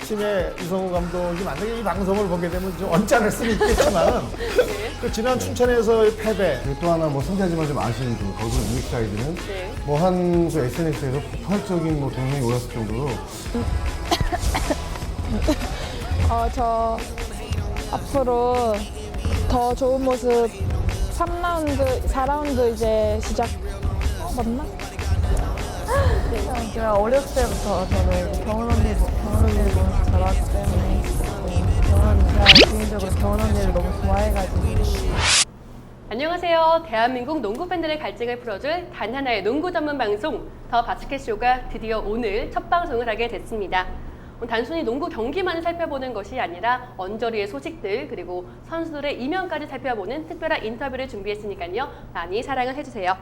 팀의 이성우 감독이 만약에 이 방송을 보게 되면 좀 언짢을 수는 있겠지만은 네. 그 지난 춘천에서의 패배 그리고 또 하나 뭐 승자지만 좀 아쉬운 그 거기 EXID는 네. 뭐 한 그 SNS에서 폭발적인 뭐 동영상이 올랐을 정도로 저 앞으로 더 좋은 모습 3라운드, 4라운드 이제 시작. 맞나? 제가 어렸을 때부터 저는 경은 언니를 너무 잘하기 때문에 제가 개인적으로 경은 언니를 너무 좋아해가지고 안녕하세요. 대한민국 농구 팬들의 갈증을 풀어줄 단 하나의 농구 전문 방송 더 바스켓쇼가 드디어 오늘 첫 방송을 하게 됐습니다. 단순히 농구 경기만을 살펴보는 것이 아니라 언저리의 소식들 그리고 선수들의 이면까지 살펴보는 특별한 인터뷰를 준비했으니까요. 많이 사랑을 해주세요.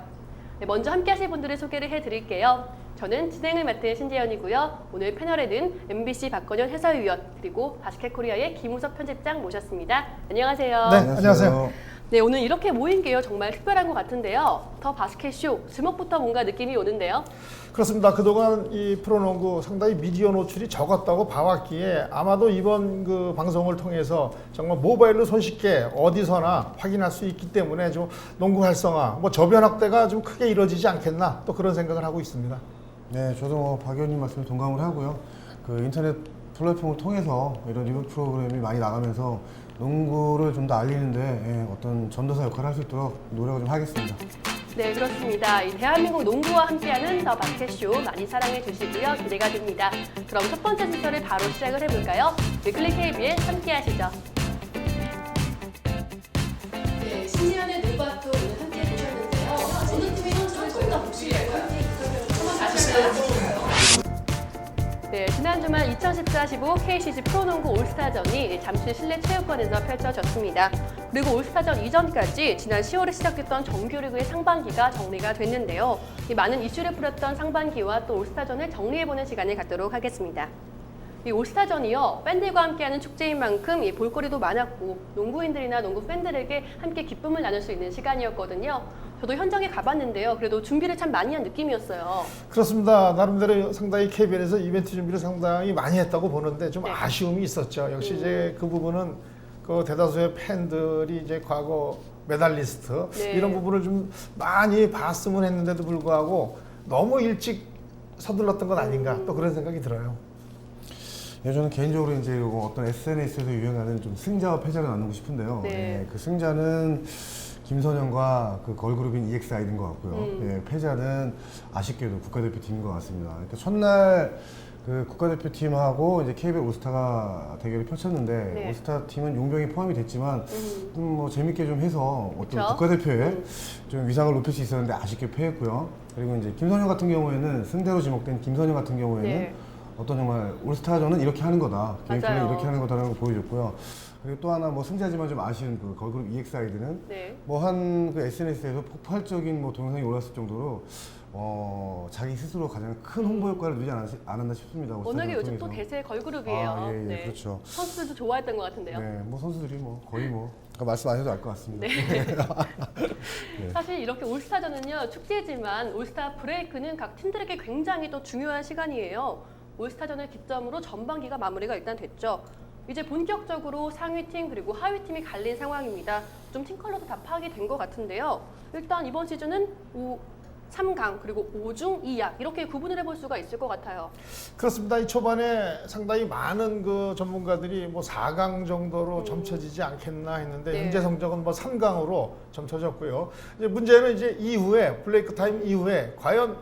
네, 먼저 함께 하실 분들을 소개를 해드릴게요. 저는 진행을 맡은 신재현이고요. 오늘 패널에는 MBC 박건현 해설위원 그리고 바스켓코리아의 김우석 편집장 모셨습니다. 안녕하세요. 네, 안녕하세요. 네, 오늘 이렇게 모인 게요. 정말 특별한 것 같은데요. 더 바스켓쇼, 제목부터 뭔가 느낌이 오는데요. 그렇습니다. 그동안 이 프로농구 상당히 미디어 노출이 적었다고 봐왔기에 아마도 이번 그 방송을 통해서 정말 모바일로 손쉽게 어디서나 확인할 수 있기 때문에 좀 농구 활성화, 뭐 저변 확대가 좀 크게 이루어지지 않겠나 또 그런 생각을 하고 있습니다. 네, 저도 뭐 박 의원님 말씀에 동감을 하고요. 그 인터넷 플랫폼을 통해서 이런 리뷰 프로그램이 많이 나가면서 농구를 좀 더 알리는데 어떤 전도사 역할을 할 수 있도록 노력을 좀 하겠습니다. 네, 그렇습니다. 이 대한민국 농구와 함께하는 더 바스켓쇼 많이 사랑해 주시고요. 기대가 됩니다. 그럼 첫 번째 순서를 바로 시작을 해볼까요? 위클리 KBS 함께 하시죠. 네, 신지현의 농구학도 오늘 함께 해주셨는데요. 어느 팀의 선수를 저희가 혹시 한번 아시나요? 네, 지난 주말 2014-15 KCC 프로농구 올스타전이 잠실 실내체육관에서 펼쳐졌습니다. 그리고 올스타전 이전까지 지난 10월에 시작됐던 정규리그의 상반기가 정리가 됐는데요. 이 많은 이슈를 풀었던 상반기와 또 올스타전을 정리해보는 시간을 갖도록 하겠습니다. 이 올스타전이요, 팬들과 함께하는 축제인 만큼 이 볼거리도 많았고 농구인들이나 농구 팬들에게 함께 기쁨을 나눌 수 있는 시간이었거든요. 저도 현장에 가봤는데요. 그래도 준비를 참 많이 한 느낌이었어요. 그렇습니다. 나름대로 상당히 KBL에서 이벤트 준비를 상당히 많이 했다고 보는데 좀 네. 아쉬움이 있었죠. 역시 이제 그 부분은 그 대다수의 팬들이 이제 과거 메달리스트 네. 이런 부분을 좀 많이 봤으면 했는데도 불구하고 너무 일찍 서둘렀던 건 아닌가 또 그런 생각이 들어요. 예, 저는 개인적으로 이제 이거 어떤 SNS에서 유행하는 좀 승자와 패자를 나누고 싶은데요. 네. 예, 그 승자는 김선영과 그 걸그룹인 EXID인 것 같고요. 예, 패자는 아쉽게도 국가대표팀인 것 같습니다. 그러니까 첫날 그 국가대표팀하고 이제 KBL 올스타가 대결을 펼쳤는데 네. 올스타 팀은 용병이 포함이 됐지만 뭐 재밌게 좀 해서 어떤 그쵸? 국가대표에 좀 위상을 높일 수 있었는데 아쉽게 패했고요. 그리고 이제 김선영 같은 경우에는 승대로 지목된 김선영 같은 경우에는 네. 어떤 정말 올스타전은 이렇게 하는 거다. 개인플레이 맞아요. 이렇게 하는 거다라는 걸 보여줬고요. 그리고 또 하나 뭐 승자지만 좀 아쉬운 그 걸그룹 EXID는 네. 뭐 한 그 SNS에서 폭발적인 뭐 동영상이 올랐을 정도로 자기 스스로 가장 큰 홍보 효과를 누리지 않았나 싶습니다. 워낙에 올스타전을 요즘 또 통해서. 대세 걸그룹이에요. 아, 예, 예, 네. 그렇죠. 선수들도 좋아했던 것 같은데요. 네, 뭐 선수들이 뭐 거의 뭐 말씀 안 해도 알 것 같습니다. 네. 사실 이렇게 올스타전은요, 축제지만 올스타 브레이크는 각 팀들에게 굉장히 또 중요한 시간이에요. 올스타전을 기점으로 전반기가 마무리가 일단 됐죠. 이제 본격적으로 상위팀 그리고 하위팀이 갈린 상황입니다. 좀 팀 컬러도 다 파악이 된 것 같은데요. 일단 이번 시즌은 3강 그리고 5중 2약 이렇게 구분을 해볼 수가 있을 것 같아요. 그렇습니다. 이 초반에 상당히 많은 그 전문가들이 뭐 4강 정도로 점쳐지지 않겠나 했는데 네. 현재 성적은 뭐 3강으로 점쳐졌고요. 이제 문제는 이제 이후에 블레이크 타임 이후에 과연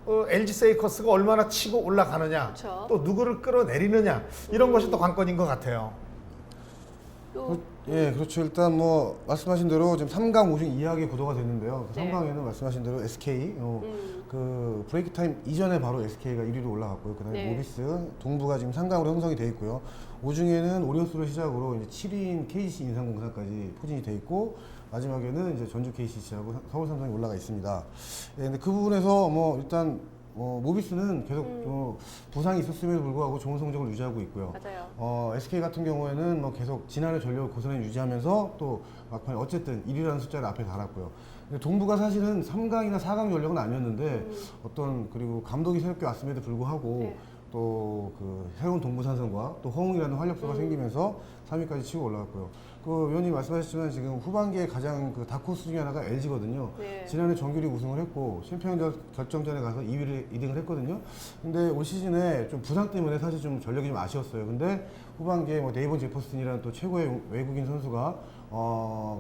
LG 세이커스가 얼마나 치고 올라가느냐, 그렇죠. 또 누구를 끌어내리느냐 이런 것이 또 관건인 것 같아요. 또 예, 그렇죠. 일단 뭐 말씀하신 대로 지금 3강 5중 2약의 구도가 됐는데요. 그 네. 3강에는 말씀하신 대로 SK 그 브레이크 타임 이전에 바로 SK가 1위로 올라갔고요. 그다음에 네. 모비스, 동부가 지금 3강으로 형성이 돼 있고요. 5중에는 오리온스를 시작으로 이제 7위인 KGC 인삼공사까지 포진이 돼 있고 마지막에는 이제 전주 KCC하고 서울 삼성이 올라가 있습니다. 예, 근데 그 부분에서 뭐 일단 모비스는 계속 부상이 있었음에도 불구하고 좋은 성적을 유지하고 있고요. 맞아요. SK 같은 경우에는 뭐 계속 지난해 전력을 고스란히 유지하면서 또 막판에 어쨌든 1위라는 숫자를 앞에 달았고요. 근데 동부가 사실은 3강이나 4강 전력은 아니었는데 어떤 그리고 감독이 새롭게 왔음에도 불구하고 네. 또 그 새로운 동부산성과 또 허웅이라는 활력소가 생기면서 3위까지 치고 올라갔고요. 그 위원님 말씀하셨지만 지금 후반기에 가장 그 다크호스 중에 하나가 LG거든요. 네. 지난해 정규리그 우승을 했고 챔피언 결정전에 가서 2등을 했거든요. 근데 올 시즌에 좀 부상 때문에 사실 좀 전력이 좀 아쉬웠어요. 근데 후반기에 뭐 네이버 제퍼슨이라는 또 최고의 외국인 선수가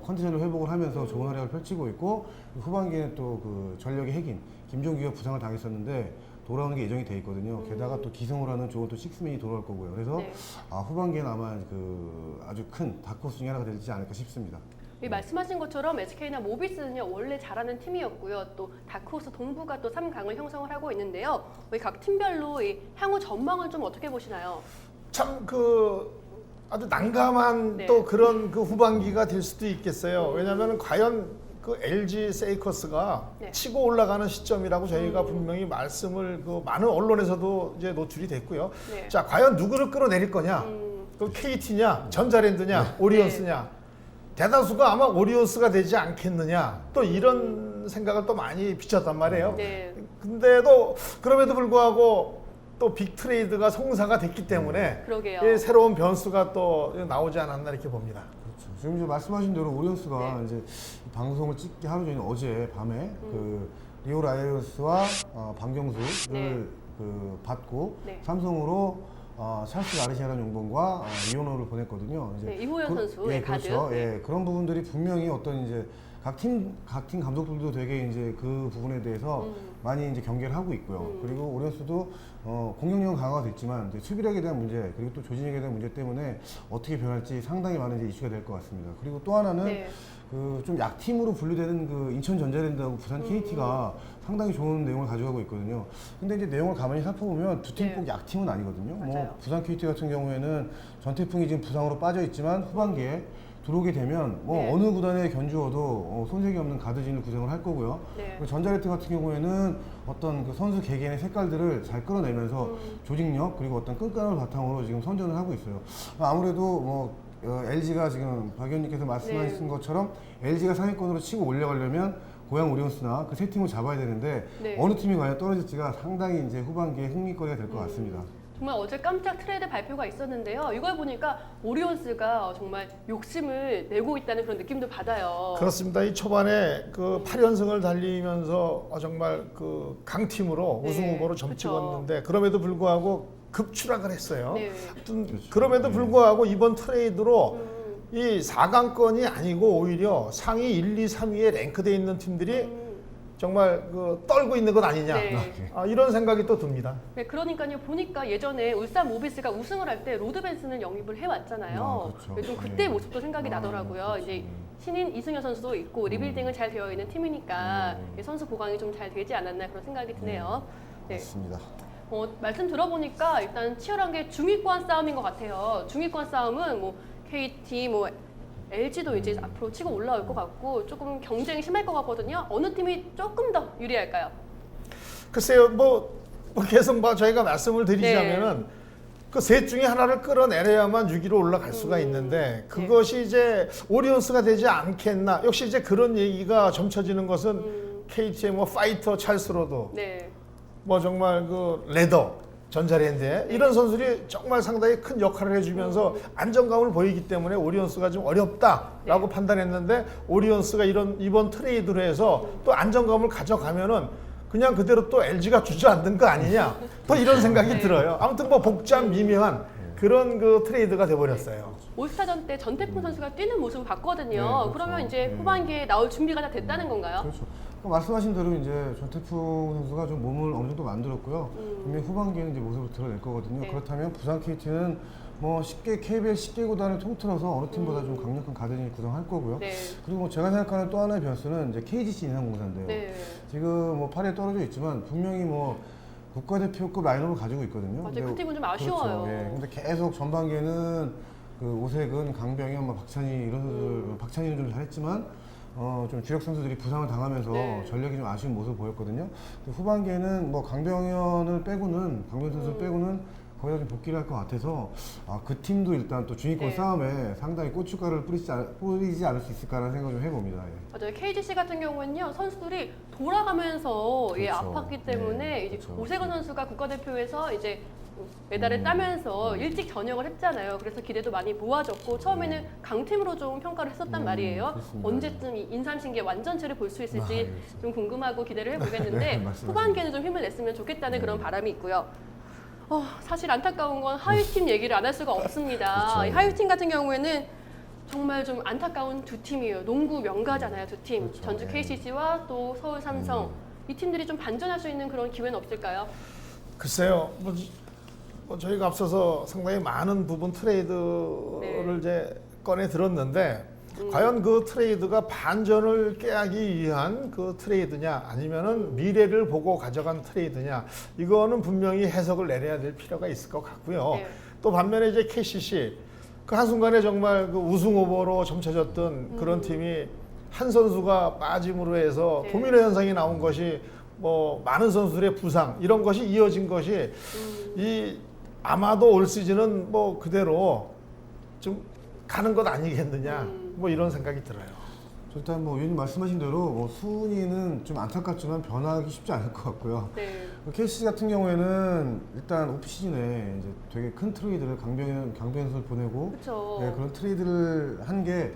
컨디션을 회복을 하면서 좋은 활약을 펼치고 있고, 후반기에 또 그 전력의 핵인 김종규가 부상을 당했었는데 돌아오는 게 예정이 돼 있거든요. 게다가 또 기성으로는 좋은 또 식스맨이 돌아올 거고요. 그래서 네. 후반기에는 아마 그 아주 큰 다크호스 중에 하나가 되지 않을까 싶습니다. 이 말씀하신 것처럼 SK나 모비스는요 원래 잘하는 팀이었고요. 또 다크호스 동부가 또 3강을 형성을 하고 있는데요. 각 팀별로 이 향후 전망을 좀 어떻게 보시나요? 참 그 아주 난감한 네. 또 그런 그 후반기가 될 수도 있겠어요. 왜냐하면 과연 그 LG 세이커스가 네. 치고 올라가는 시점이라고 저희가 분명히 말씀을 그 많은 언론에서도 이제 노출이 됐고요. 네. 자, 과연 누구를 끌어내릴 거냐? 그 KT냐, 전자랜드냐, 오리온스냐? 대다수가 아마 오리온스가 되지 않겠느냐? 또 이런 생각을 또 많이 비쳤단 말이에요. 네. 근데도 그럼에도 불구하고 또 빅 트레이드가 성사가 됐기 때문에 그러게요. 이 새로운 변수가 또 나오지 않았나 이렇게 봅니다. 그렇죠. 지금 이제 말씀하신 대로 오리온스가 네. 이제 방송을 찍기 하루 전에 어제 밤에 그 리오 라이언스와 박경수를 네. 그 받고 네. 삼성으로 찰스 아르시아라는 용병과 이원호를 보냈거든요. 이제 네, 이호연 선수, 예, 네, 그렇죠. 가드. 예, 그런 부분들이 분명히 어떤 이제 각 팀 감독들도 되게 이제 그 부분에 대해서 많이 이제 경계를 하고 있고요. 그리고 오리온스도 공격력은 강화가 됐지만 이제 수비력에 대한 문제, 그리고 또 조직력에 대한 문제 때문에 어떻게 변할지 상당히 많은 이제 이슈가 될 것 같습니다. 그리고 또 하나는 네. 그 좀 약팀으로 분류되는 그 인천 전자랜드하고 부산 KT가 상당히 좋은 내용을 가져가고 있거든요. 근데 이제 내용을 가만히 살펴보면 두 팀 네. 꼭 약팀은 아니거든요. 맞아요. 뭐 부산 KT 같은 경우에는 전태풍이 지금 부상으로 빠져 있지만 후반기에 들어오게 되면 뭐 네. 어느 구단에 견주어도 손색이 없는 가드진을 구성을 할 거고요. 네. 그리고 전자레트 같은 경우에는 어떤 그 선수 개개인의 색깔들을 잘 끌어내면서 조직력 그리고 어떤 끈끈함을 바탕으로 지금 선전을 하고 있어요. 아무래도 뭐 LG가 지금 박 의원님께서 말씀하신 네. 것처럼 LG가 상위권으로 치고 올라가려면 고양 오리온스나 그 세 팀을 잡아야 되는데 네. 어느 팀이 과연 떨어질지가 상당히 이제 후반기에 흥미거리가 될 것 같습니다. 정말 어제 깜짝 트레이드 발표가 있었는데요. 이걸 보니까 오리온스가 정말 욕심을 내고 있다는 그런 느낌도 받아요. 그렇습니다. 이 초반에 그 8연승을 달리면서 정말 그 강팀으로 네, 우승 후보로 그쵸. 점찍었는데 그럼에도 불구하고 급추락을 했어요. 네. 하여튼 그렇죠. 그럼에도 네. 불구하고 이번 트레이드로 이 4강권이 아니고 오히려 상위 1, 2, 3위에 랭크되어 있는 팀들이 정말 그 떨고 있는 것 아니냐 네. 이런 생각이 또 듭니다. 네, 그러니까요. 보니까 예전에 울산 모비스가 우승을 할 때 로드 벤슨을 영입을 해왔잖아요. 그렇죠. 좀 그때 네. 모습도 생각이 나더라고요. 그렇죠. 이제 신인 이승현 선수도 있고 리빌딩은 잘 되어 있는 팀이니까 선수 보강이 좀 잘 되지 않았나 그런 생각이 드네요. 네. 맞습니다. 말씀 들어보니까 일단 치열한 게 중위권 싸움인 것 같아요. 중위권 싸움은 뭐 KT, 뭐 LG도 이제 앞으로 치고 올라올 것 같고 조금 경쟁이 심할 것 같거든요. 어느 팀이 조금 더 유리할까요? 글쎄요, 뭐 계속 저희가 말씀을 드리자면은 그 셋 중에 하나를 끌어내려야만 6위로 올라갈 수가 있는데 그것이 이제 오리온스가 되지 않겠나. 역시 이제 그런 얘기가 점쳐지는 것은 KT의 뭐 파이터 찰스로도 네. 뭐 정말 그 레더 전자랜드에 이런 선수들이 정말 상당히 큰 역할을 해주면서 안정감을 보이기 때문에 오리온스가 좀 어렵다라고 판단했는데 오리온스가 이번 트레이드로 해서 또 안정감을 가져가면은 그냥 그대로 또 LG가 주저앉는 거 아니냐 또 이런 생각이 들어요. 아무튼 뭐 복잡 미묘한 그런 그 트레이드가 돼버렸어요. 올스타전 때 전태풍 선수가 뛰는 모습을 봤거든요. 네, 그렇죠. 그러면 이제 네. 후반기에 나올 준비가 다 됐다는 건가요? 그렇죠. 말씀하신 대로 이제 전태풍 선수가 좀 몸을 어느 정도 만들었고요. 분명히 후반기에는 이제 모습을 드러낼 거거든요. 네. 그렇다면 부산 KT는 뭐 쉽게 KBL 10개 구단을 통틀어서 어느 팀보다 좀 강력한 가드진을 구성할 거고요. 네. 그리고 뭐 제가 생각하는 또 하나의 변수는 이제 KGC 인삼공사인데요. 네. 지금 뭐 8위에 떨어져 있지만 분명히 뭐 국가대표급 라인업을 가지고 있거든요. 맞아요. 근데 그 팀은 좀 아쉬워요. 그렇죠. 예. 근데 계속 전반기에는 그 오색은, 강병현, 뭐 박찬희 이런 선수들, 박찬희는 좀 잘했지만 좀 주력 선수들이 부상을 당하면서 네. 전력이 좀 아쉬운 모습을 보였거든요. 근데 후반기에는 뭐 강병현 선수 빼고는 거의 다 좀 복귀를 할 것 같아서 그 팀도 일단 또 중위권 네. 싸움에 상당히 고춧가루를 뿌리지 않을 수 있을까라는 생각을 좀 해봅니다. 예. 맞아요. KGC 같은 경우는요 선수들이 돌아가면서 그렇죠. 아팠기 때문에 네, 이제 그렇죠. 오세근 선수가 국가대표에서 이제 메달을 따면서 일찍 전역을 했잖아요. 그래서 기대도 많이 모아졌고 처음에는 강팀으로 좀 평가를 했었단 말이에요. 그렇습니다. 언제쯤 이 인삼신계 완전체를 볼 수 있을지 알겠습니다. 좀 궁금하고 기대를 해보겠는데 네, 말씀하세요. 후반기에는 좀 힘을 냈으면 좋겠다는 그런 바람이 있고요. 사실 안타까운 건 하위팀 얘기를 안 할 수가 없습니다. 그렇죠. 이 하위팀 같은 경우에는 정말 좀 안타까운 두 팀이에요. 농구 명가잖아요, 두 팀. 그렇죠. 전주 네. KCC와 또 서울 삼성. 이 팀들이 좀 반전할 수 있는 그런 기회는 없을까요? 글쎄요. 뭐 저희가 앞서서 상당히 많은 부분 트레이드를 네. 이제 꺼내 들었는데 과연 그 트레이드가 반전을 깨하기 위한 그 트레이드냐 아니면은 미래를 보고 가져간 트레이드냐 이거는 분명히 해석을 내려야 될 필요가 있을 것 같고요. 네. 또 반면에 이제 KCC 그 한순간에 정말 그 우승 후보로 점쳐졌던 그런 팀이 한 선수가 빠짐으로 해서 네. 도미노 현상이 나온 것이 뭐 많은 선수들의 부상 이런 것이 이어진 것이 이 아마도 올 시즌은 뭐 그대로 좀 가는 것 아니겠느냐 뭐 이런 생각이 들어요. 일단 뭐 위원님 말씀하신 대로 뭐 순위는 좀 안타깝지만 변하기 쉽지 않을 것 같고요. 네. KCC 같은 경우에는 일단 오프 시즌에 이제 되게 큰 트레이드를 강병현 선수를 보내고 그렇죠. 네, 그런 트레이드를 한 게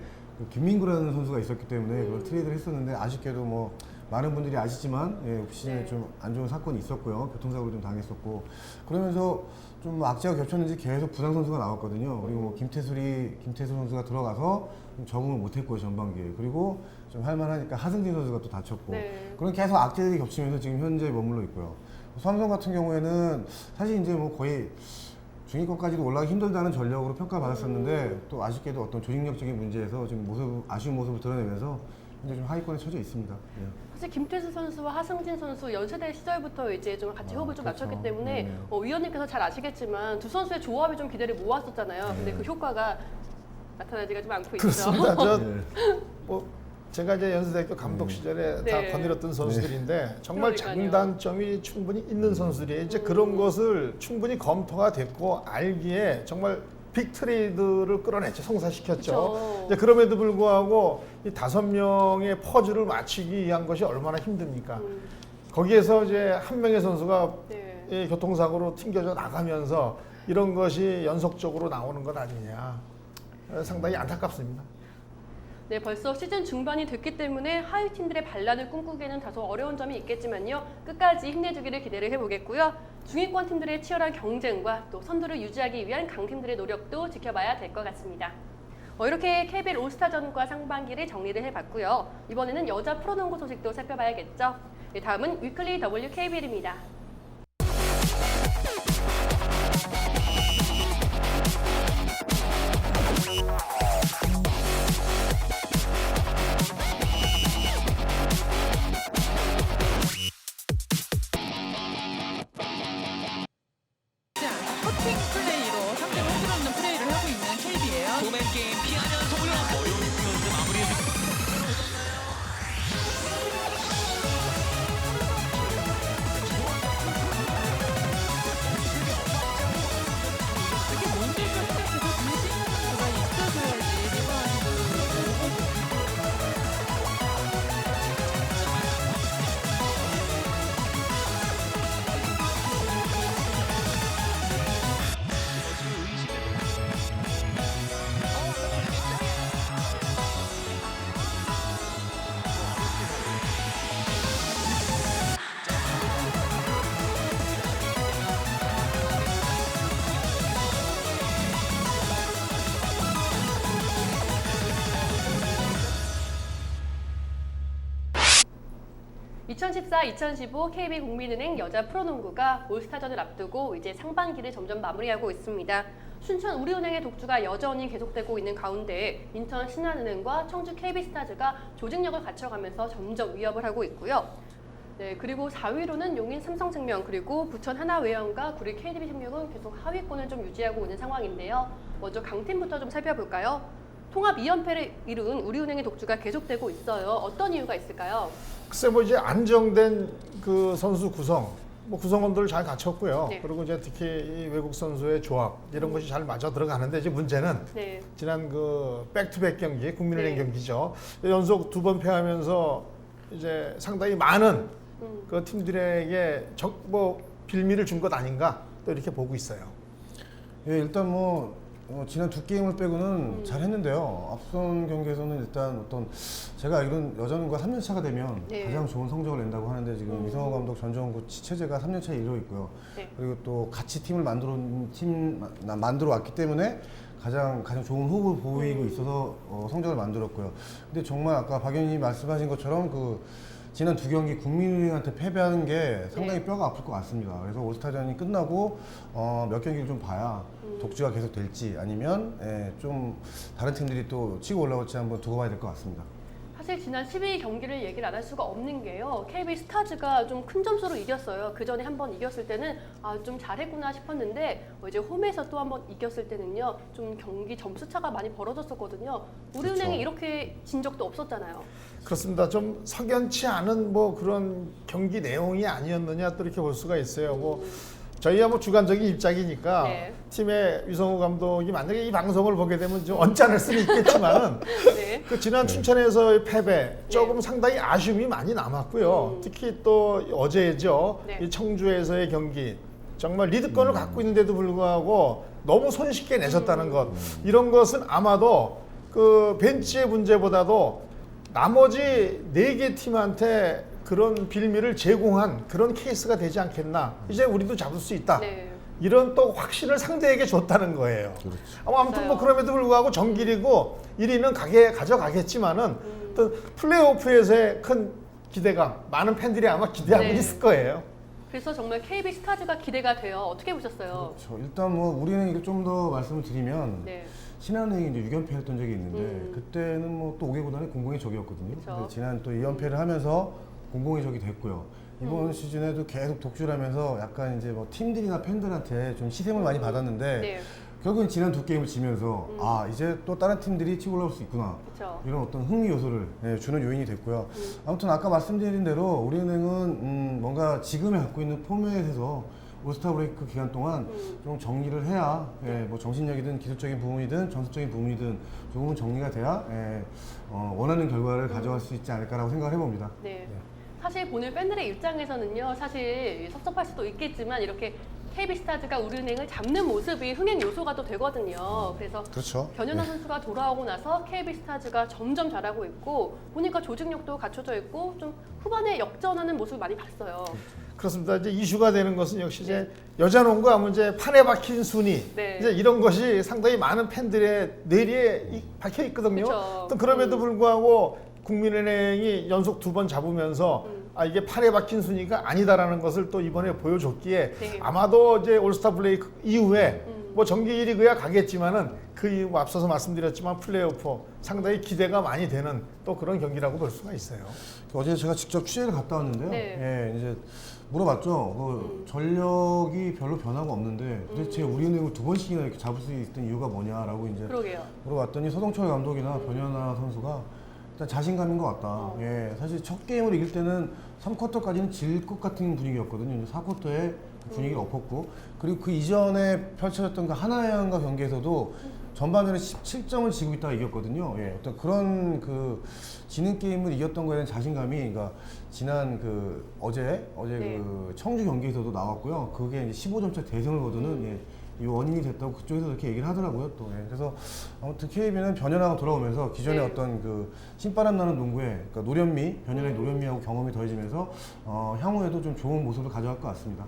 김민구라는 선수가 있었기 때문에 그런 트레이드를 했었는데 아쉽게도 뭐 많은 분들이 아시지만 예, 오프 시즌에 네. 좀 안 좋은 사건이 있었고요. 교통사고를 좀 당했었고 그러면서 좀 악재가 겹쳤는지 계속 부상 선수가 나왔거든요. 그리고 뭐 김태수 선수가 들어가서 좀 적응을 못했고요 전반기에. 그리고 좀 할만하니까 하승진 선수가 또 다쳤고 네. 그런 계속 악재들이 겹치면서 지금 현재 머물러 있고요. 삼성 같은 경우에는 사실 이제 뭐 거의 중위권까지도 올라가기 힘들다는 전력으로 평가받았었는데 또 아쉽게도 어떤 조직력적인 문제에서 지금 아쉬운 모습을 드러내면서 현재 좀 하위권에 처져 있습니다. 예. 사실 김태수 선수와 하승진 선수 연세대 시절부터 이제 좀 같이 호흡을 좀 그렇죠. 맞췄기 때문에 네. 위원님께서 잘 아시겠지만 두 선수의 조합이 좀 기대를 모았었잖아요. 근데 네. 그 효과가 나타나지가 좀 않고 있죠. 그렇습니다. 네. 뭐 제가 이제 연세대학교 감독 시절에 네. 다 거닐었던 선수들인데 정말 그러니까요. 장단점이 충분히 있는 선수들이에요. 이제 그런 것을 충분히 검토가 됐고 알기에 정말 빅 트레이드를 끌어냈죠. 성사시켰죠. 그쵸. 이제 그럼에도 불구하고 이 5명의 퍼즐을 맞추기 위한 것이 얼마나 힘듭니까? 거기에서 이제 한 명의 선수가 네. 이 교통사고로 튕겨져 나가면서 이런 것이 연속적으로 나오는 것 아니냐. 상당히 안타깝습니다. 네, 벌써 시즌 중반이 됐기 때문에 하위 팀들의 반란을 꿈꾸기에는 다소 어려운 점이 있겠지만요. 끝까지 힘내주기를 기대를 해보겠고요. 중위권 팀들의 치열한 경쟁과 또 선두를 유지하기 위한 강팀들의 노력도 지켜봐야 될 것 같습니다. 이렇게 KBL 올스타전과 상반기를 정리를 해봤고요. 이번에는 여자 프로농구 소식도 살펴봐야겠죠. 네, 다음은 위클리 WKBL입니다. 커팅 플레이로 상대를 흔들어놓는 플레이를 하고 있는 KB예요. 도맨 게임 피하면서고요. 어려운 수비였는데 마무리. 이게 뭔지 생각해서 분신 선수가 있어줘야지 리바운드. (2014-2015) KB국민은행 여자 프로농구가 올스타전을 앞두고 이제 상반기를 점점 마무리하고 있습니다. 순천 우리은행의 독주가 여전히 계속되고 있는 가운데 인천 신한은행과 청주 KB스타즈가 조직력을 갖춰가면서 점점 위협을 하고 있고요. 네, 그리고 4위로는 용인 삼성생명 그리고 부천 하나외연과 구리 KDB생명은 계속 하위권을 좀 유지하고 있는 상황인데요. 먼저 강팀부터 좀 살펴볼까요? 통합 2연패를 이룬 우리은행의 독주가 계속되고 있어요. 어떤 이유가 있을까요? 글쎄 뭐 이제 안정된 그 선수 구성, 뭐 구성원들을 잘 갖췄고요. 네. 그리고 이제 특히 이 외국 선수의 조합 이런 것이 잘 맞아 들어가는데 이제 문제는 네. 지난 그 백투백 경기, 국민은행 네. 경기죠. 연속 2번 패하면서 이제 상당히 많은 그 팀들에게 뭐 빌미를 준 것 아닌가 또 이렇게 보고 있어요. 예, 일단 지난 두 게임을 빼고는 잘 했는데요. 앞선 경기에서는 일단 제가 알기로는 여전과 3년 차가 되면 네. 가장 좋은 성적을 낸다고 하는데 지금 이성호 감독 전정훈 코치 체제가 3년 차에 이르고 있고요. 네. 그리고 또 같이 팀을 만들어 왔기 때문에 가장 좋은 호흡을 보이고 있어서 성적을 만들었고요. 근데 정말 아까 박 의원님이 말씀하신 것처럼 지난 두 경기 국민은행한테 패배하는 게 상당히 뼈가 아플 것 같습니다. 그래서 올스타전이 끝나고 몇 경기를 좀 봐야 독주가 계속 될지 아니면 좀 다른 팀들이 또 치고 올라올지 한번 두고 봐야 될 것 같습니다. 사실 지난 12 경기를 얘기를 안 할 수가 없는 게요. KB 스타즈가 좀 큰 점수로 이겼어요. 그 전에 한번 이겼을 때는 좀 잘했구나 싶었는데 이제 홈에서 또 한번 이겼을 때는요. 좀 경기 점수 차가 많이 벌어졌었거든요. 우리은행이 이렇게 진 적도 없었잖아요. 그렇습니다. 좀 석연치 않은 그런 경기 내용이 아니었느냐 또 이렇게 볼 수가 있어요. 저희야 주관적인 입장이니까 네. 팀의 유성우 감독이 만약에 이 방송을 보게 되면 좀 언짢을 수는 있겠지만은 네. 지난 춘천에서의 패배 조금 상당히 아쉬움이 많이 남았고요. 특히 또 어제죠. 네. 이 청주에서의 경기 정말 리드권을 갖고 있는데도 불구하고 너무 손쉽게 내줬다는 것 이런 것은 아마도 그 벤치의 문제보다도 나머지 4개 팀한테 그런 빌미를 제공한 그런 케이스가 되지 않겠나. 이제 우리도 잡을 수 있다. 네. 이런 또 확신을 상대에게 줬다는 거예요. 그렇죠. 아무튼 맞아요. 그럼에도 불구하고 정길이고 1위는 가져가겠지만은 또 플레이오프에서의 큰 기대감, 많은 팬들이 아마 기대하고 네. 있을 거예요. 그래서 정말 KB 스타즈가 기대가 돼요. 어떻게 보셨어요? 그렇죠. 일단 우리는 이게 좀 더 말씀을 드리면 네. 신한은행이 이제 6연패 했던 적이 있는데 그때는 또 5개 구단이 공공의 적이었거든요. 그쵸. 근데 지난 또 2연패를 하면서 공공의 적이 됐고요. 이번 시즌에도 계속 독주를 하면서 약간 이제 팀들이나 팬들한테 좀 시샘을 많이 받았는데 네. 결국은 지난 두 게임을 지면서 이제 또 다른 팀들이 치고 올라올 수 있구나. 그쵸. 이런 어떤 흥미 요소를 주는 요인이 됐고요. 아무튼 아까 말씀드린 대로 우리은행은 뭔가 지금에 갖고 있는 포맷에서 올스타 브레이크 기간 동안 좀 정리를 해야 정신력이든 기술적인 부분이든 전술적인 부분이든 조금은 정리가 돼야 원하는 결과를 가져갈 수 있지 않을까라고 생각을 해봅니다. 네. 사실 보는 팬들의 입장에서는요. 사실 섭섭할 수도 있겠지만 이렇게 KB 스타즈가 우리은행을 잡는 모습이 흥행 요소가 또 되거든요. 그래서 그렇죠. 변현아 선수가 돌아오고 나서 KB 스타즈가 점점 잘하고 있고 보니까 조직력도 갖춰져 있고 좀 후반에 역전하는 모습을 많이 봤어요. 그렇습니다. 이제 이슈가 되는 것은 역시 이제 여자 농구 하면 이제 판에 박힌 순위 네. 이제 이런 것이 상당히 많은 팬들의 뇌리에 박혀 있거든요. 그쵸. 또 그럼에도 불구하고 국민은행이 연속 2번 잡으면서 이게 판에 박힌 순위가 아니다라는 것을 또 이번에 보여줬기에 네. 아마도 이제 올스타 브레이크 이후에 정기 1위그야 가겠지만은 그 이후 앞서서 말씀드렸지만 플레이오프 상당히 기대가 많이 되는 또 그런 경기라고 볼 수가 있어요. 어제 제가 직접 취재를 갔다 왔는데요. 네. 이제 물어봤죠. 전력이 별로 변화가 없는데 도대체 우리은행을 2번씩이나 이렇게 잡을 수 있던 이유가 뭐냐라고 이제 그러게요. 물어봤더니 서동철 감독이나 변현아 선수가 일단 자신감인 것 같다. 사실 첫 게임을 이길 때는 3쿼터까지는 질 것 같은 분위기였거든요. 이제 4쿼터에 분위기를 엎었고 그리고 그 이전에 펼쳐졌던 그 하나양과 경기에서도 전반전에 17점을 지고 있다가 이겼거든요. 어떤 그런 지는 게임을 이겼던 거에 대한 자신감이 그러니까 지난 어제 네. 그 청주 경기에서도 나왔고요. 그게 이제 15점차 대승을 거두는 이 원인이 됐다고 그쪽에서 그렇게 얘기를 하더라고요. 또 그래서 아무튼 KB는 변현아가 돌아오면서 기존의 네. 어떤 신바람 나는 농구에 그러니까 노련미, 변현아의 노련미하고 경험이 더해지면서 향후에도 좀 좋은 모습을 가져갈 것 같습니다.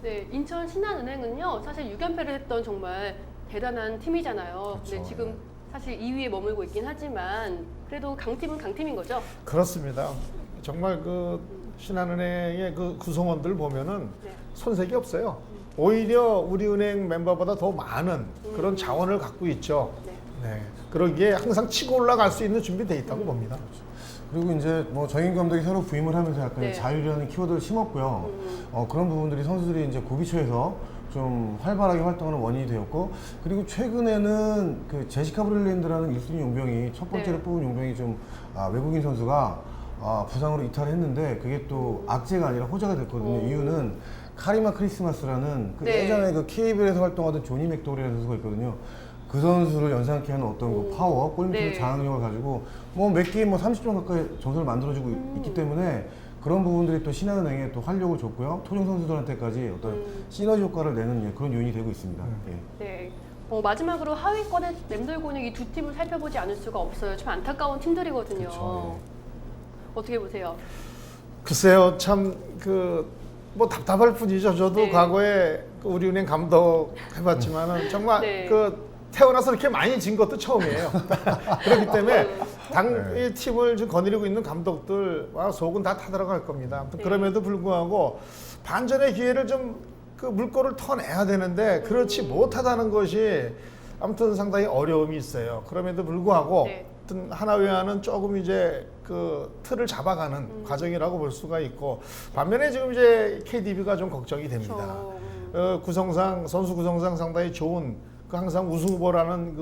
네, 인천 신한은행은요. 사실 6연패를 했던 정말 대단한 팀이잖아요. 그렇죠. 근데 지금 사실 2위에 머물고 있긴 하지만 그래도 강팀은 강팀인 거죠? 그렇습니다. 정말 신한은행의 구성원들 보면은 네. 손색이 없어요. 오히려 우리은행 멤버보다 더 많은 그런 자원을 갖고 있죠. 네. 그러기에 항상 치고 올라갈 수 있는 준비되어 있다고 봅니다. 그리고 이제 정인 감독이 새로 부임을 하면서 약간 네. 자율이라는 키워드를 심었고요. 그런 부분들이 선수들이 이제 고비초에서 좀 활발하게 활동하는 원인이 되었고 그리고 최근에는 제시카 브릴랜드라는 1순위 용병이 첫 번째로 네. 뽑은 용병이 좀 외국인 선수가 부상으로 이탈을 했는데 그게 또 악재가 아니라 호재가 됐거든요. 이유는 카리마 크리스마스라는 네. 예전에 KBL에서 활동하던 조니 맥도리라는 선수가 있거든요. 그 선수를 연상케 하는 어떤 파워, 골밑에서 네. 장악력을 가지고 몇 게임 30점 가까이 점수를 만들어주고 있기 때문에 그런 부분들이 또 신한은행에 또 활력을 줬고요. 토종 선수들한테까지 어떤 시너지 효과를 내는 그런 요인이 되고 있습니다. 예. 네. 마지막으로 하위권에 맴돌고 있는 이 두 팀을 살펴보지 않을 수가 없어요. 좀 안타까운 팀들이거든요. 그렇죠, 어떻게 보세요? 글쎄요, 참 뭐 답답할 뿐이죠. 저도 네. 과거에 그 우리은행 감독 해봤지만은 정말 네. 태어나서 이렇게 많이 진 것도 처음이에요. 그렇기 때문에 네. 이 팀을 지금 거느리고 있는 감독들 속은 다 타들어갈 겁니다. 아무튼 네. 그럼에도 불구하고 반전의 기회를 좀 물꼬를 터내야 되는데 그렇지 못하다는 것이 아무튼 상당히 어려움이 있어요. 그럼에도 불구하고 네. 아무튼 하나회와는 조금 이제 틀을 잡아가는 과정이라고 볼 수가 있고 반면에 지금 이제 KDB가 좀 걱정이 됩니다. 구성상 선수 구성상 상당히 좋은 항상 우승 후보라는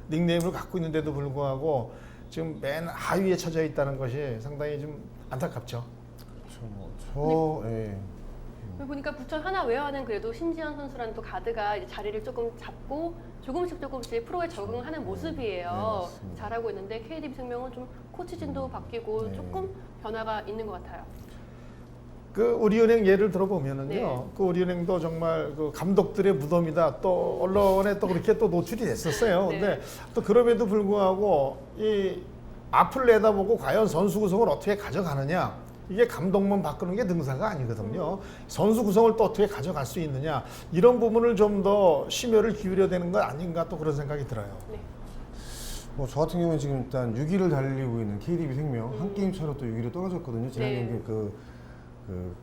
닉네임을 갖고 있는데도 불구하고 지금 맨 하위에 처져 있다는 것이 상당히 좀 안타깝죠. 예. 보니까 부천 하나웨어는 그래도 신지현 선수라는 또 가드가 이제 자리를 조금 잡고 조금씩 프로에 적응하는 모습이에요. 네, 맞습니다. 잘하고 있는데 KDB 생명은 좀 코치진도 바뀌고 네. 조금 변화가 있는 것 같아요. 우리은행 예를 들어보면은요. 네. 우리은행도 정말 감독들의 무덤이다. 또 언론에 또 그렇게 또 노출이 됐었어요. 네. 근데 또 그럼에도 불구하고 이 앞을 내다보고 과연 선수 구성을 어떻게 가져가느냐. 이게 감독만 바꾸는 게 능사가 아니거든요. 선수 구성을 또 어떻게 가져갈 수 있느냐. 이런 부분을 좀 더 심혈을 기울여야 되는 것 아닌가 또 그런 생각이 들어요. 네. 저 같은 경우는 지금 일단 6위를 달리고 있는 KDB 생명 한 게임 차로 또 6위로 떨어졌거든요. 지난 네. 경기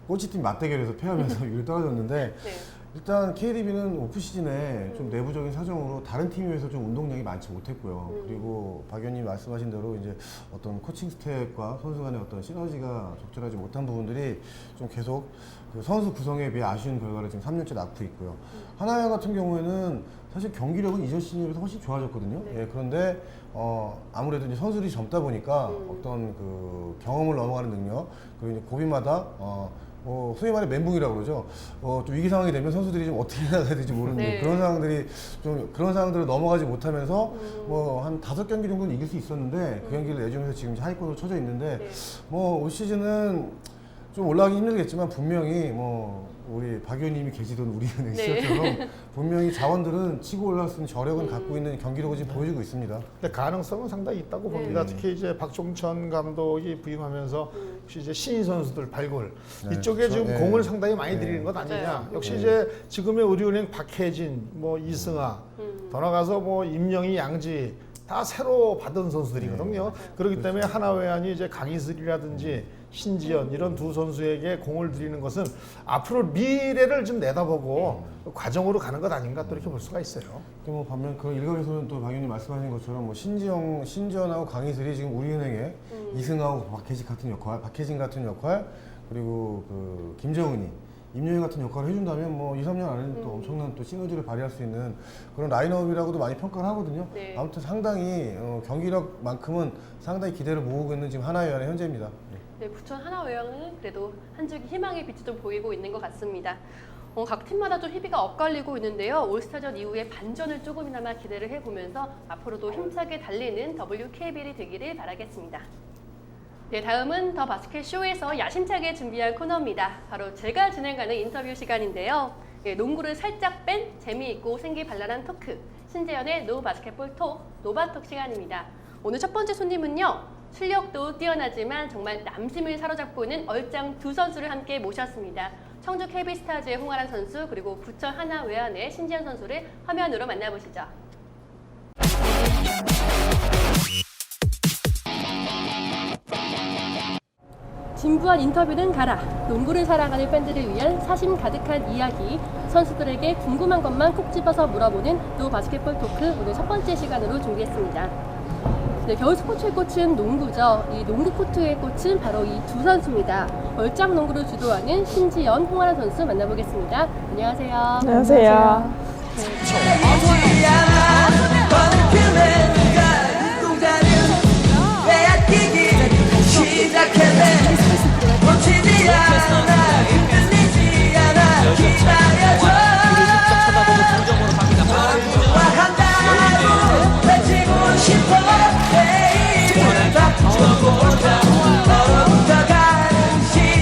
꼬치팀 맞대결에서 패하면서 6위로 떨어졌는데 네. 일단 KDB는 오프 시즌에 좀 내부적인 사정으로 다른 팀에 비해서 좀 운동량이 많지 못했고요. 그리고 박 의원님 말씀하신 대로 이제 어떤 코칭 스텝과 선수 간의 어떤 시너지가 적절하지 못한 부분들이 좀 계속 선수 구성에 비해 아쉬운 결과를 지금 3년째 낳고 있고요. 하나회 같은 경우에는 사실 경기력은 이전 시즌에 비해서 훨씬 좋아졌거든요. 네. 예, 그런데 아무래도 이제 선수들이 젊다 보니까 어떤 경험을 넘어가는 능력 그리고 이제 고비마다 소위 말해 멘붕이라고 그러죠. 좀 위기 상황이 되면 선수들이 좀 어떻게 나가야 될지 모르는 네. 그런 상황들이 좀 그런 상황들을 넘어가지 못하면서 한 5경기 정도는 이길 수 있었는데 그 경기를 내주면서 지금 하위권으로 쳐져 있는데 네. 올 시즌은 좀 올라가기 힘들겠지만 분명히 우리 박 의원님이 계시던 우리은행 네. 시절처럼 분명히 자원들은 치고 올라갈 수 있는 저력은 갖고 있는 경기력을 지금 보여주고 있습니다. 근데 가능성은 상당히 있다고 봅니다. 특히 이제 박종천 감독이 부임하면서 혹시 이제 신인 선수들 발굴 네, 이쪽에 그렇죠. 지금 네. 공을 상당히 많이 네. 들이는 것 아니냐. 맞아요. 역시 네. 이제 지금의 우리은행 박혜진, 이승아, 더 나가서 임영희, 양지 다 새로 받은 선수들이거든요. 그렇기 때문에 하나회안이 이제 강희슬이라든지 신지연 이런 두 선수에게 공을 들이는 것은 앞으로 미래를 좀 내다보고 과정으로 가는 것 아닌가 또 이렇게 볼 수가 있어요. 또 반면 그 일각에서는 또 박 의원님 말씀하신 것처럼 신지연하고 강희슬이 지금 우리은행에 이승하고 박혜진 같은 역할 그리고 김정은이 임영희 같은 역할을 해준다면 2, 3년 안에는 또 엄청난 또 시너지를 발휘할 수 있는 그런 라인업이라고도 많이 평가를 하거든요. 네. 아무튼 상당히 경기력만큼은 상당히 기대를 모으고 있는 지금 하나회원의 현재입니다. 네, 부천 하나웨어는 그래도 한 줄기 희망의 빛이 좀 보이고 있는 것 같습니다. 각 팀마다 좀 희비가 엇갈리고 있는데요. 올스타전 이후에 반전을 조금이나마 기대를 해보면서 앞으로도 힘차게 달리는 WKBL이 되기를 바라겠습니다. 네, 다음은 더 바스켓 쇼에서 야심차게 준비한 코너입니다. 바로 제가 진행하는 인터뷰 시간인데요. 농구를 살짝 뺀 재미있고 생기발랄한 토크, 신재현의 노 바스켓볼 톡, 노바톡 시간입니다. 오늘 첫 번째 손님은요. 실력도 뛰어나지만 정말 남심을 사로잡고 있는 얼짱 두 선수를 함께 모셨습니다. 청주 KB스타즈의 홍아란 선수 그리고 부천 하나외환의 신지현 선수를 화면으로 만나보시죠. 진부한 인터뷰는 가라. 농구를 사랑하는 팬들을 위한 사심 가득한 이야기. 선수들에게 궁금한 것만 콕 집어서 물어보는 노 바스켓볼 토크 오늘 첫 번째 시간으로 준비했습니다. 네, 겨울 스포츠의 꽃은 농구죠. 이 농구 코트의 꽃은 바로 이 두 선수입니다. 얼짱 농구를 주도하는 신지연, 홍아란 선수 만나보겠습니다. 안녕하세요. 안녕하세요. 얼어붙어가는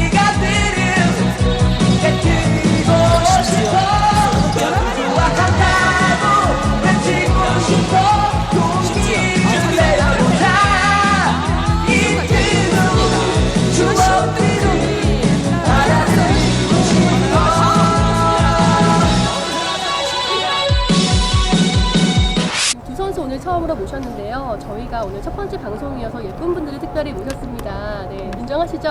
처음으로 모셨는데요. 저희가 오늘 첫 번째 방송이어서 예쁜 분들을 특별히 모셨습니다. 네, 인정하시죠?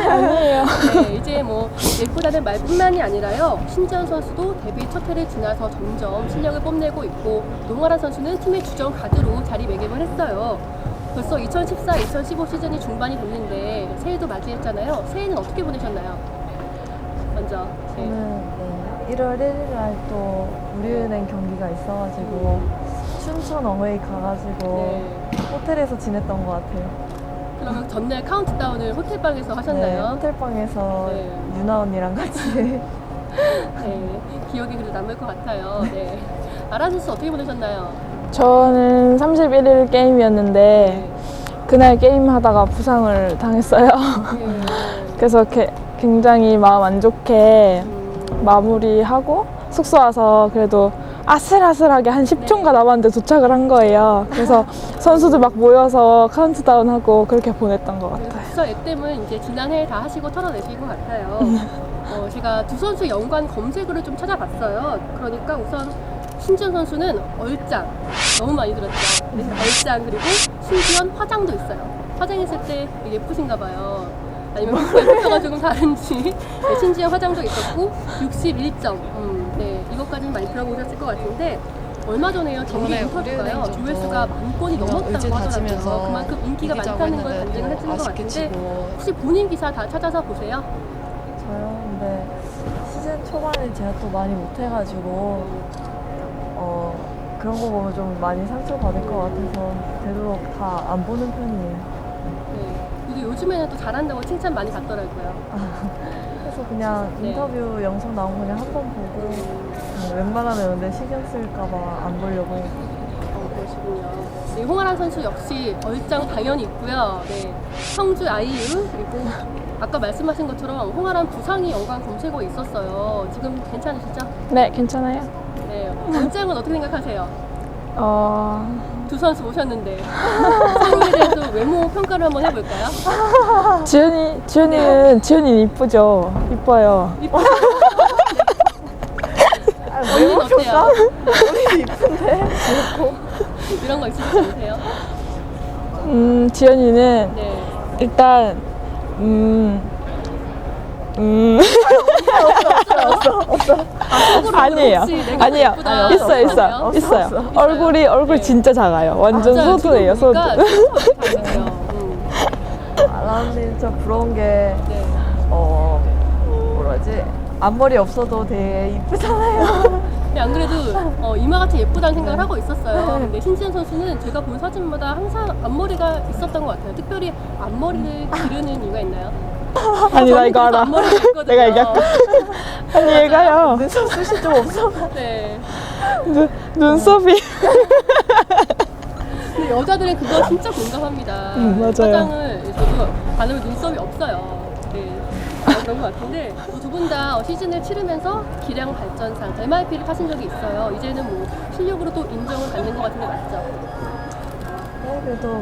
아니에요. 네, 이제 뭐 예쁘다는 말뿐만이 아니라요. 신지현 선수도 데뷔 첫 해를 지나서 점점 실력을 뽐내고 있고 노홍아란 선수는 팀의 주전 가드로 자리매김을 했어요. 벌써 2014, 2015 시즌이 중반이 됐는데 새해도 맞이했잖아요. 새해는 어떻게 보내셨나요? 먼저. 네. 저는 1월 1일 날 또 우리은행 경기가 있어가지고 춘천 어웨이 가가지고 네. 호텔에서 지냈던 것 같아요. 그러면 전날 카운트다운을 호텔방에서 네, 하셨나요? 호텔방에서 네. 유나 언니랑 같이 네, 기억이 그래도 남을 것 같아요. 네. 아란 선수 어떻게 보내셨나요? 저는 31일 게임이었는데 그날 게임하다가 부상을 당했어요. 네. 그래서 굉장히 마음 안 좋게 마무리하고 숙소 와서 그래도 아슬아슬하게 한 10초인가 남았는데 도착을 한 거예요. 그래서 선수들 막 모여서 카운트다운하고 그렇게 보냈던 것 같아요. 부서 액땜은 이제 지난해 다 하시고 털어내실 것 같아요. 제가 두 선수 연관 검색어를 좀 찾아봤어요. 그러니까 우선 신지현 선수는 얼짱 너무 많이 들었죠. 그래서 얼짱 그리고 신지현 화장도 있어요. 화장했을 때 예쁘신가 봐요. 아니면 예쁘다가 조금 다른지. 네, 신지현 화장도 있었고 61점. 네, 이것까지는 많이 들어보셨을 것 같은데 얼마 전에요 경기 인터뷰가요 조회수가 1000건이 넘었다고 하더라고요. 그만큼 인기가 많다는 걸 간증을 해주는 것 같은데 혹시 본인 기사 다 찾아서 보세요? 저요? 근데 시즌 초반에 제가 또 많이 못해가지고 그런 거 보면 좀 많이 상처받을 것 같아서 되도록 다 안 보는 편이에요. 네. 그리고 요즘에는 또 잘한다고 칭찬 많이 받더라고요. 그래서 그냥 네. 인터뷰 영상 나온 거 그냥 한 번 보고 웬만하면 근데 신경 쓸까봐 안 보려고 해요. 그러시군요. 네, 홍아란 선수 역시 얼짱 당연히 있고요. 네, 성주 아이유 그리고 아까 말씀하신 것처럼 홍아란 부상이 연관 검색어에 있었어요. 지금 괜찮으시죠? 네, 괜찮아요. 네, 얼짱은 어떻게 생각하세요? 두 선수 오셨는데 서로에 대해서 외모 평가를 한번 해볼까요? 지연이는 이쁘죠? 이뻐요. 언니는 어때요? 우리 이쁜데? 이런 거 있으시지 않으세요? 지연이는 네. 일단 속으로 아니에요. 혹시 내가 아니에요. 예쁘다. 있어요. 얼굴 네. 진짜 작아요. 완전 맞아요. 소두예요, 지금 소두. 보니까 진짜 작으세요. 아라님 저 부러운 게 네. 뭐라지? 앞머리 없어도 되게 이쁘잖아요. 근데 안 그래도 이마같이 예쁘다는 생각을 하고 있었어요. 근데 신지현 선수는 제가 본 사진마다 항상 앞머리가 있었던 것 같아요. 특별히 앞머리를 기르는 이유가 있나요? 아니, 나 이거 알아. 앞머리가 있거든요. 내가 얘기할까? 아니, 얘가요. 눈썹숱이 좀 없어. 네. 눈썹이. 근데 여자들은 그거 진짜 공감합니다. 맞아요. 화장을 저도 바르면 눈썹이 없어요. 네. 그런 것 같은데 두 분 다 시즌을 치르면서 기량 발전상 MIP를 타신 적이 있어요. 이제는 뭐 실력으로 또 인정을 받는 것 같은데 맞죠? 네, 그래도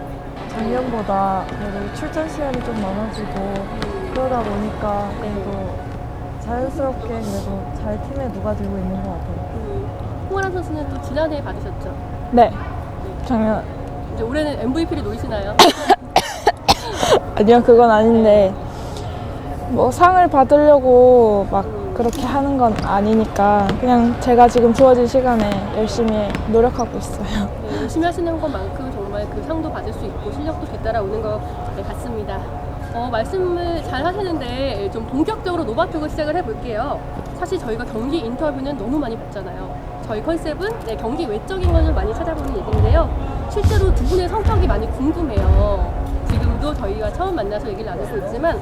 작년보다 그래도 출전 시간이 좀 많아지고 그러다 보니까 그래도 자연스럽게 그래도 잘 팀에 녹아들고 있는 것 같아요. 홍아란 선수는 또 지난해에 받으셨죠? 네. 작년. 이제 올해는 MVP를 노리시나요? 아니요, 그건 아닌데. 뭐 상을 받으려고 막 그렇게 하는 건 아니니까 그냥 제가 지금 주어진 시간에 열심히 노력하고 있어요. 네, 열심히 하시는 것만큼 정말 그 상도 받을 수 있고 실력도 뒤따라오는 것 같습니다. 말씀을 잘 하시는데 좀 본격적으로 노바투고 시작을 해볼게요. 사실 저희가 경기 인터뷰는 너무 많이 봤잖아요. 저희 컨셉은 경기 외적인 걸 좀 많이 찾아보는 얘기인데요. 실제로 두 분의 성격이 많이 궁금해요. 지금도 저희가 처음 만나서 얘기를 나누고 있지만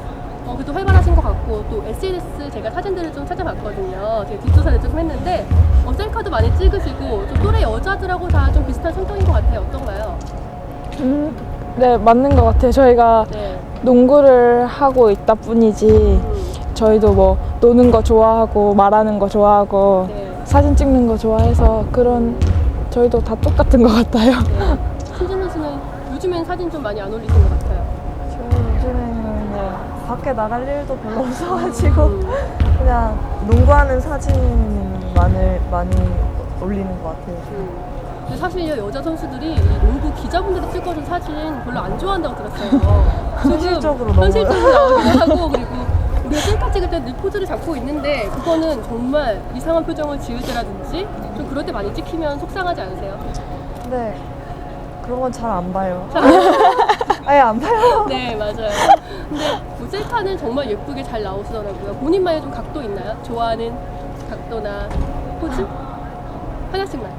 그래도 활발하신 것 같고 또 SNS 제가 사진들을 좀 찾아봤거든요. 제가 뒷조사를 좀 했는데 셀카도 많이 찍으시고 좀 또래 여자들하고 다 좀 비슷한 성격인 것 같아요. 어떤가요? 네, 맞는 것 같아요. 저희가 네. 농구를 하고 있다 뿐이지 저희도 뭐 노는 거 좋아하고 말하는 거 좋아하고 네. 사진 찍는 거 좋아해서 그런 저희도 다 똑같은 것 같아요. 네. 신진 선수는 요즘엔 사진 좀 많이 안 올리신 것 같아요. 저는 요즘에는 밖에 나갈 일도 별로 없어가지고 그냥 농구하는 사진만을 많이 올리는 것 같아요. 근데 사실 여자 선수들이 이 농구 기자분들이 찍어준 사진 별로 안 좋아한다고 들었어요. 현실적으로 너무- 현실적으로 나오기도 하고 그리고 우리가 셀카 찍을 때 늘 포즈를 잡고 있는데 그거는 정말 이상한 표정을 지을 때라든지 좀 그럴 때 많이 찍히면 속상하지 않으세요? 근데 그런 건 잘 안 봐요. 아예 안 봐요. 네, 맞아요. 근데 그 셀카는 정말 예쁘게 잘 나오시더라고요. 본인만의 좀 각도 있나요? 좋아하는 각도나 포즈? 하나씩만.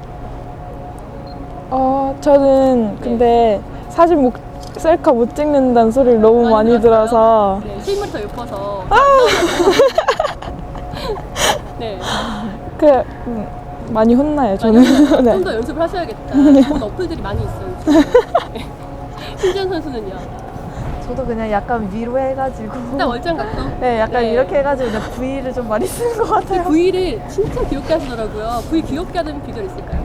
저는 근데 사진 못, 셀카 못 찍는다는 소리를 너무 많이 들어서 네, 실물이 더 예뻐서. 네. 그 많이 혼나요 저는. 네. 좀 더 연습을 하셔야겠다. 좋은 어플들이 많이 있어요. 요즘에. 신지연 선수는요? 저도 그냥 약간 위로 해가지고. 딱 얼짱 각도? 네, 약간 네. 이렇게 해가지고 그냥 V를 좀 많이 쓰는 것 같아요. V를 진짜 귀엽게 하시더라고요. V 귀엽게 하는 비결 있을까요?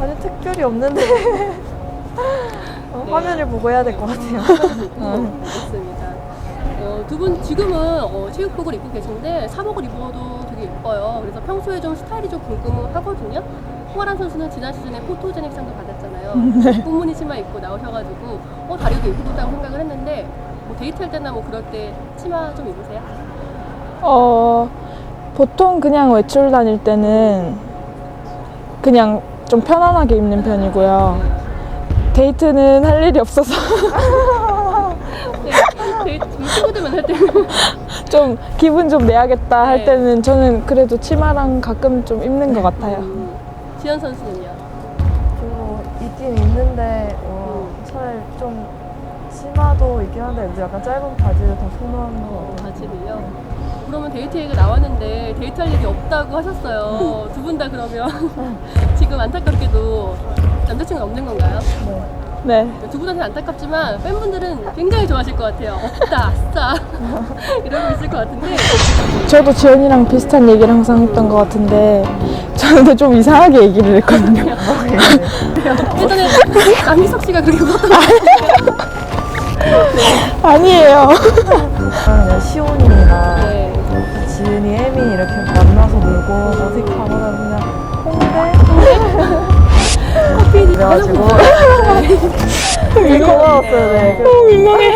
아니 특별히 없는데 화면을 보고 해야 될 것 같아요. 알겠습니다. 두 분 지금은 체육복을 입고 계신데 사복을 입어도 되게 예뻐요. 그래서 평소에 좀 스타일이 좀 궁금하거든요. 홍아란 선수는 지난 시즌에 포토제닉상도 받았잖아요. 꽃무늬 치마 입고 나오셔가지고 다리도 예쁘다고 생각을 했는데 뭐 데이트할 때나 뭐 그럴 때 치마 좀 입으세요? 보통 그냥 외출 다닐 때는 그냥 좀 편안하게 입는 편이고요. 데이트는 할 일이 없어서 데이트 친구들 만날 때는 좀 기분 좀 내야겠다 할 네. 때는 저는 그래도 치마랑 가끔 좀 입는 것 같아요. 지현 선수는요? 그리고 있긴 있는데 차라리 좀 치마도 있긴 한데 약간 짧은 바지를 더 선호하는 것 같아요. 바지를요? 그러면 데이트 얘기가 나왔는데 데이트할 일이 없다고 하셨어요. 두 분 다 그러면 지금 안타깝게도 남자친구가 없는 건가요? 네. 두 분한테 안타깝지만 팬분들은 굉장히 좋아하실 것 같아요. 없다, 아싸 이러고 있을 것 같은데 저도 지연이랑 비슷한 얘기를 항상 했던 것 같은데 저는 근데 좀 이상하게 얘기를 했거든요. 예전에 남희석 씨가 그렇게 웃었던 것 아니에요. 그냥 시온이나 네. 지은이, 혜민 이렇게 만나서 놀고 어색하거나 그냥 홍대? 커피 그래가지고 되게 고마웠어요. 네. 민망해.